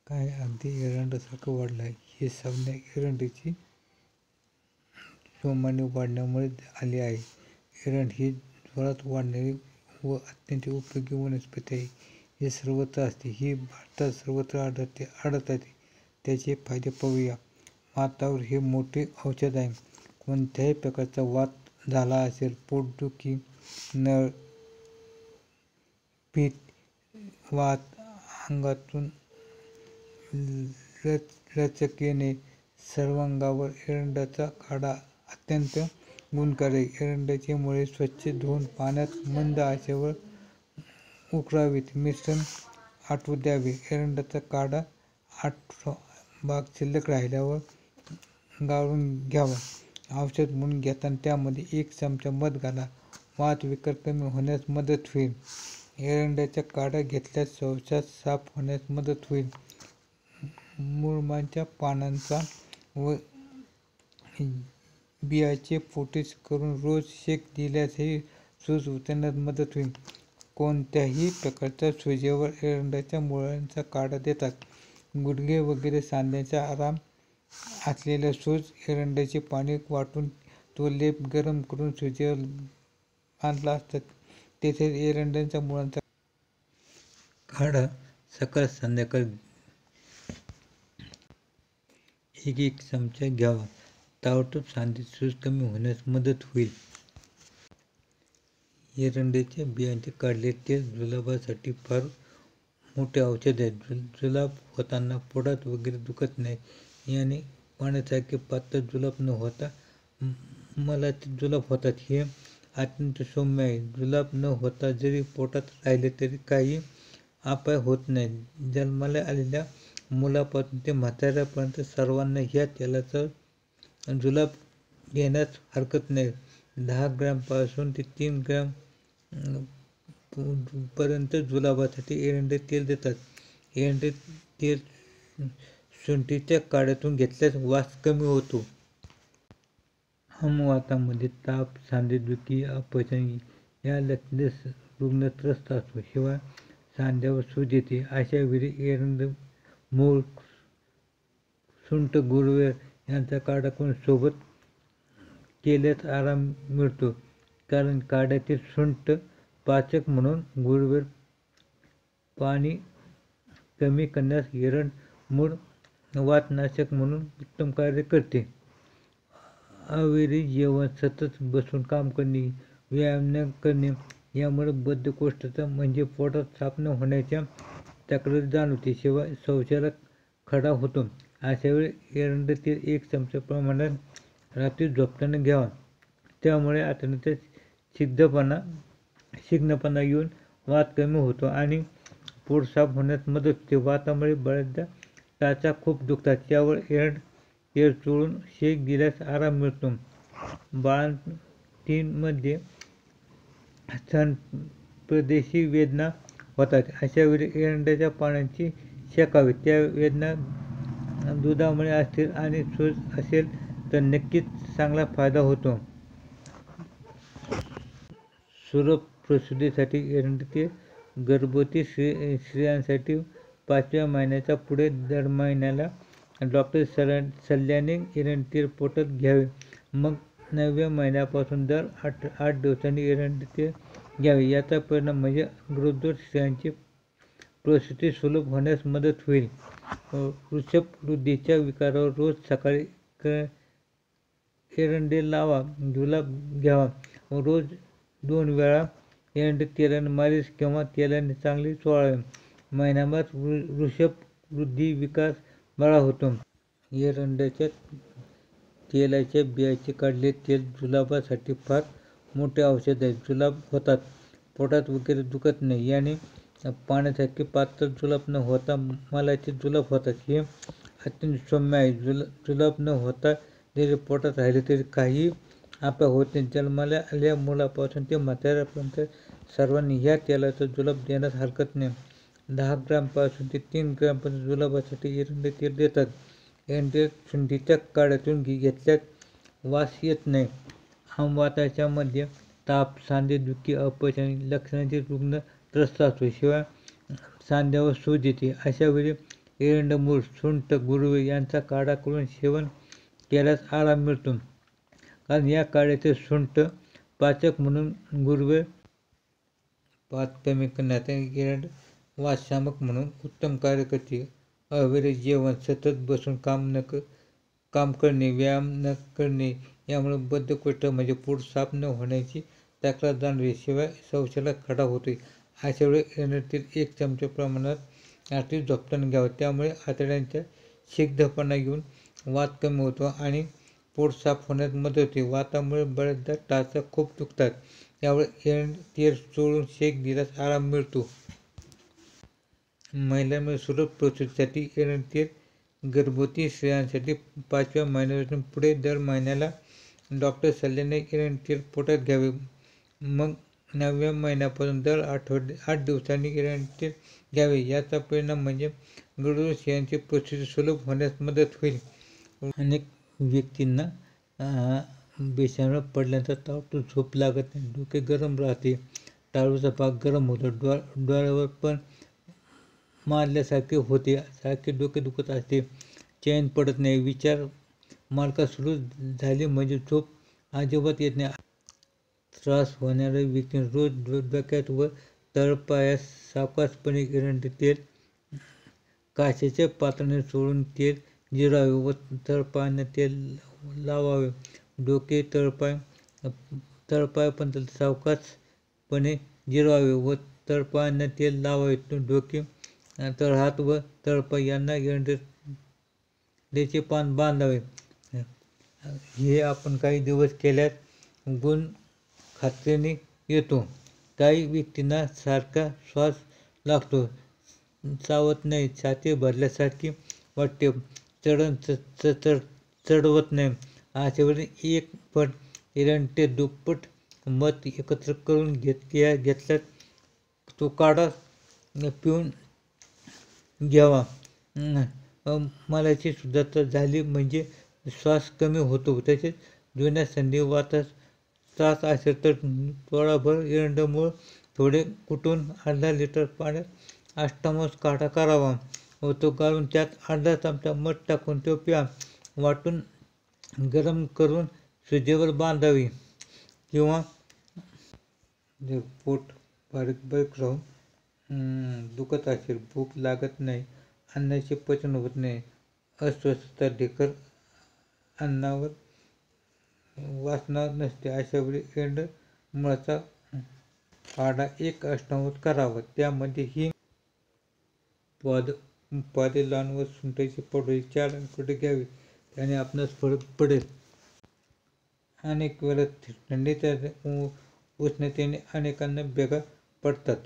काय अगदी एरंडासारखं वाढलं आहे. ही संज्ञा एरंडीची जोमाने वाढण्यामुळे आली आहे. एरंड ही जोरात वाढणारी व अत्यंत उपयोगी वनस्पती आहे. ही सर्वत्र असते. ही भारतात सर्वत्र आढळते. त्याचे फायदे पाहूया. वातावर हे मोठे औषध आहे. कोणत्याही प्रकारचा वात झाला असेल, पोटदुखी, नळ, पीत, वात, अंगातून लचक येणे, सर्वांगावर एरंडाचा काढा अत्यंत गुणकारी. एरंडाची मुळे स्वच्छ धुवून पाण्यात मंद आचेवर उकळावीत. मिश्रण आटू द्यावे. एरंडाचा काढा 8 भाग शिल्लक राहिल्यावर गाळून घ्यावा. औषध म्हणून घेताना त्यामध्ये 1 चमचा मध घाला. वात विकार कमी होण्यास मदत होईल. एरंडाचा काढा घेतल्यास शौचास साफ होण्यास मदत होईल. मुळमांच्या पानांचा व बियांचे पोटीस करून रोज शेक दिल्यासही सूज उतरण्यास मदत होईल. कोणत्याही प्रकारच्या सुजेवर एरंडाच्या मुळांचा काढा देतात. गुडघे वगैरे सांध्याचा आराम असलेल्या सूज एरंडाचे पाणी वाटून तो लेप गरम करून सुजेवर बांधला असतात. तेथेच एरंडाच्या मुळांचा काढा सकाळ संध्याकाळ 1 चमचा घ्यावा. ताबडतोब सांधेची सूज कमी होण्यास मदत होईल. एरंडाच्या बियांचे काढलेले तेल जुलाबासाठी फार मोठे औषध आहे. जुलाब होताना पोटात वगैरे दुखत नाही. याने पाण्यासारखे पातळ जुलाब न होता मलाचे जुलाब होतात. हे अत्यंत सौम्य आहे. जुलाब न होता जरी पोटात राहिले तरी काही अपाय होत नाही. जन्माला आलेल्या मुलापासून ते म्हाताऱ्यापर्यंत सर्वांना ह्या तेलाचा जुलाब घेण्यास हरकत नाही. 10 ग्रॅमपासून ते 3 ग्रॅम पर्यंत जुलाबासाठी एरंडे तेल देतात. एरंडे तेल सुंठीच्या काढ्यातून घेतल्यास वास कमी होतो. हमवातामध्ये ताप, सांधेदुखी, अपचन या लक्षणांनी रुग्ण त्रस्त असतो. शिवाय सांध्यावर सूज येते. अशा वेळी एरंड, मूळ, सुंठ, गुळवेल यांचा काढा करून सोबत केल्यास आराम मिळतो. कारण काढ्यातील सुंठ पाचक म्हणून, गुळवेल पाणी कमी करण्यास, एरंड मूळ वातनाशक म्हणून उत्तम कार्य करते. अविरत जेवण, सतत बसून काम करणे, व्यायाम न करणे यामुळे बद्धकोष्ठता म्हणजे पोटात साफ न होण्याच्या तक्रारी जाणवते. शिवाय शौचाला खडा होतो. अशा वेळी एरंड तेल 1 चमचा प्रमाणात रात्री झोपताना घ्यावा. त्यामुळे आतड्यात शिकणपणा येऊन वात कमी होतो आणि पोट साफ होण्यास मदत होते. वातामुळे बऱ्याचदा टाचा खूप दुखतात. यावर एरंड तेल चोळून शेक दिल्यास आराम मिळतो. बाळंतीणमध्ये स्तनप्रदेशी वेदना होतात. अशा वेळी एरंडाच्या पानांची शेकावे. त्या वेदना दुधामुळे असतील आणि सूज असेल तर नक्कीच चांगला फायदा होतो. सुलभ प्रसूतीसाठी एरंड तेल, गर्भवती स्त्रियांसाठी 5व्या महिन्याच्या पुढे दर महिन्याला डॉक्टर सल्ल्याने एरंड तेल पोटात घ्यावे. मग 9व्या महिन्यापासून दर 8 दिवसांनी एरंड तेल घ्यावे. याचा परिणाम म्हणजे गरोदर स्त्रियांची प्रसूती सुलभ होण्यास मदत होईल. वृषणवृद्धीच्या विकारावर रोज सकाळी एरंडे लावा. जुलाब घ्यावा व रोज 2 वेळा एरंड तेलाने मालिश किंवा तेलाने चांगले चोळावे. महिनाभरात वृषणवृद्धी विकार बरा होतो. एरंडाच्या तेलाच्या बियांचे काढलेले तेल जुलाबासाठी फार मोठे औषध आहे. जुलाब होतात, पोटात वगैरे दुखत नाही. याने पाण्यासारखे पातळ जुलाब न होता मलाचे जुलाब होतात. हे अत्यंत सौम्य आहे. जुलाब न होता जरी पोटात राहिले तरी काही अपाय होत नाही. जन्माला आलेल्या मुलापासून ते म्हाताऱ्यापर्यंत सर्वांना ह्या तेलाचा जुलाब देण्यास हरकत नाही. 10 ग्रॅमपासून ते 3 ग्रॅमपर्यंत जुलाबासाठी एरंड तेल देतात. एरंड सुंठीच्या काढ्यातून घेतल्यास वास येत नाही. हमवाताच्या मध्ये ताप, सांधेदुखी, अपचन लक्षणांनी रुग्ण त्रस्त असतो. शिवाय सांध्यावर सूज येते. अशा वेळी एरंडमूळ, सुंठ, गुळवे यांचा काढा करून सेवन केल्यास आराम मिळतो. कारण या काढ्याचे सुंठ पाचक म्हणून, गुळवे पात कमी करण्यात, एरंड वातशामक म्हणून उत्तम कार्य करते. अविरत जेवण, सतत बसून काम करणे, व्यायाम न करणे यामुळे बद्धकोष्ठ म्हणजे पोट साफ न होण्याची तक्रार जाणवते. शिवाय शौचाला खडा होतोय. अशा वेळी एरंडातील 1 चमचा प्रमाणात रात्री झोपताना घ्यावं. त्यामुळे आतड्यांचा शीघ्रपणा येऊन वात कमी होतो आणि पोट साफ होण्यास मदत होते. वातामुळे बऱ्याचदा टाचा खूप दुखतात. त्यामुळे एरंड तेल चोळून शेक दिल्यास आराम मिळतो. महिलांमध्ये सुलभ प्रसूतीसाठी एरंड तेल, गर्भवती स्त्रियांसाठी 5व्या महिन्यापासून पुढे दर महिन्याला डॉक्टर सल्ल्याने एरंड तेल पोटात घ्यावे. मग 9व्या महिन्यापासून दर 8 दिवसांनी एरंड तेल घ्यावे. याचा परिणाम म्हणजे गर्भवती स्त्रियांची प्रसूती सुलभ होण्यास मदत होईल. अनेक व्यक्तींना बेशुमार पडल्यानंतर ताबडतोब झोप लागत नाही, डोके गरम राहते, टाळूचा भाग गरम होतो, डोळ्यावर पण मारल्यासारखे होते, सारखे डोके दुखत असते, चैन पडत नाही, विचार मालका सुरू झाली म्हणजे झोप अजिबात येत नाही. त्रास होणाऱ्या व्यक्तीने रोज डोक्यात व तळपायास सावकाशपणे एरंड तेल काचेच्या पात्राने चोळून तेल जिरवावे व तळपायांना तेल लावावे. डोके, तळपाय पण सावकाशपणे जिरवावे व तळपायांना तेल लावावे. डोके, तळहात व तळपाय यांना एरंडाचे पान बांधावे. हे आपण काही दिवस केल्यास गुण खात्रीने येतो. काही व्यक्तींना सारखा श्वास लागतो, चावत नाही, छाती भरल्यासारखी वाटते, चढवत नाही. अशा वेळी 1 पट एरंड ते 2 पट मध एकत्र करून घेतल्यास तो काढा पिऊन घ्यावा. मलाची शुद्धता झाली म्हणजे श्वास कमी होतो. तसेच जुन्या संधिवातास त्रास असेल तर थोडाभर एरंडमूळ थोडे कुटून अर्धा लिटर पाण्यात अष्टामांश काढा करावा व तो गाळून त्यात अर्धा चमचा मध टाकून तो प्या. वाटून गरम करून सुजेवर बांधावी. किंवा जर पोट बारीक राहून दुखत असेल, भूक लागत नाही, अन्नाचे पचन होत नाही, अस्वस्थता, ढेकर, अन्नावर वासना नसते, अशा वेळी एरंड मुळाचा काढा 1 अष्टांश करावा. त्यामध्ये हिंग, पादे, लवंग व सुंठाची पावडर 4 अंकुटे घ्यावी. त्याने आपणास फरक पडेल. अनेक वेळा थंडीच्या उष्णतेने अनेकांना भेगा पडतात.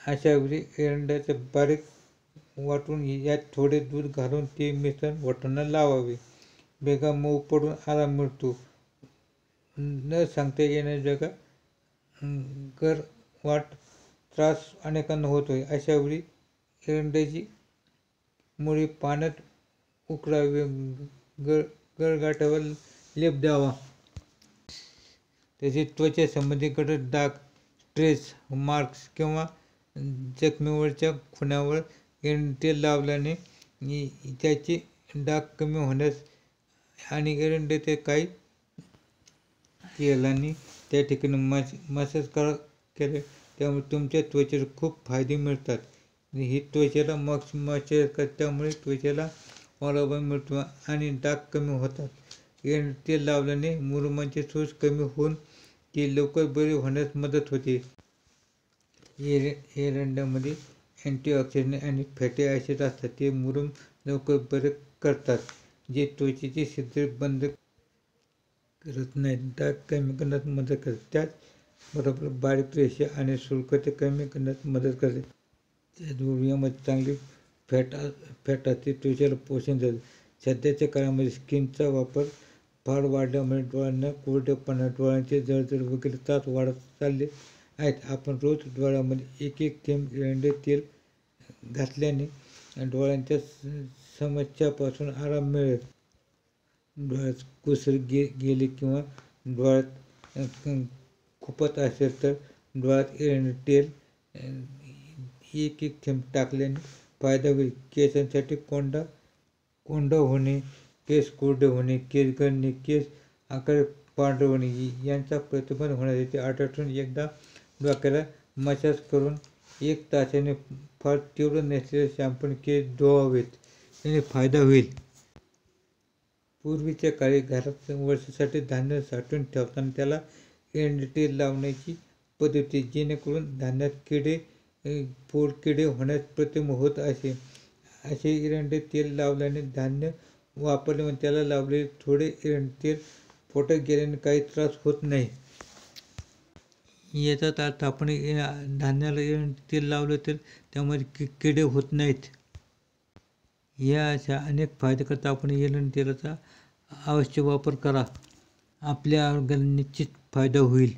अशा वेळी एरंडाचे बारीक वाटून यात थोडे दूध घालून ते मिश्रण ओठांना लावावे. भेगा मऊ पडून आराम मिळतो. न सांगता येणाऱ्या भेगा, गरवाट त्रास अनेकांना होतोय. अशा वेळी एरंडाची मुळी पाण्यात उकळावी, गळगाठावर लेप द्यावा. तसेच त्वचेसंबंधी गडद डाग, स्ट्रेच मार्क्स किंवा जखमेवरच्या खुणांवर एरंड तेल लावल्याने त्याचे डाग कमी होण्यास आणि एरंडाचे काही तेलाने त्या ठिकाणी मसाज केले त्यामुळे तुमच्या त्वचेला खूप फायदे मिळतात. ही त्वचेला मॉइश्चरायझर करते, त्यामुळे त्वचेला ओलावा मिळतो आणि डाग कमी होतात. एरंड तेल लावल्याने मुरुमांचे सूज कमी होऊन ती लवकर बरी होण्यास मदत होते. एरंडामध्ये अँटीऑक्सिडंट आणि फॅटी ॲसिड असतात. ते मुरूम लवकर बरे करतात, जे त्वचेची छिद्रे बंद करत नाहीत, डाग कमी करण्यास मदत करतात. त्याचबरोबर बारीक रेषा आणि शुष्कता कमी करण्यास मदत करते. त्याचबरोबर यामध्ये चांगली फॅट असते, त्वचेला पोषण देते. सध्याच्या काळामध्ये स्किनचा वापर फार वाढल्यामुळे डोळ्यांना कोरडेपणा, डोळ्यांचे जळजळ वगैरे त्रास वाढत चालले आहेत. आपण रोज डोळ्यामध्ये 1 थेंब एरंड तेल घातल्याने डोळ्यांच्या समस्यांपासून आराम मिळेल. डोळ्यात कुसर गेली किंवा डोळ्यात खुपत असेल तर डोळ्यात एरंड तेल 1 थेंब टाकल्याने फायदा होईल. केसांसाठी कोंडा होणे, केस कोरडे होणे, केस गळणे, केस आकार पांढरे होणे यांचा प्रतिबंध होण्यासाठी आठवड्यातून एकदा डोक्याला मसाज करून 1 तासाने फार तीव्र नसलेल्या शॅम्पूने केस धुवावेत. त्याने फायदा होईल. पूर्वीच्या काळी घरात वर्षासाठी धान्य साठवून ठेवताना त्याला एरंडतेल लावण्याची पद्धत होती, जेणेकरून धान्यात पोळकिडे होण्यास प्रतिबंध होत असे. असे एरंडे तेल लावल्याने धान्य वापरल्यामुळे त्याला लावलेले थोडे एरंडतेल पोटात गेल्याने काही त्रास होत नाही. याचाच अर्थ आपण धान्याला एरंडतेल लावलं तर त्यामध्ये किडे होत नाहीत. या अशा अनेक फायद्याकरता आपण एरंड तेलाचा अवश्य वापर करा. आपल्या आरोग्याला निश्चित फायदा होईल.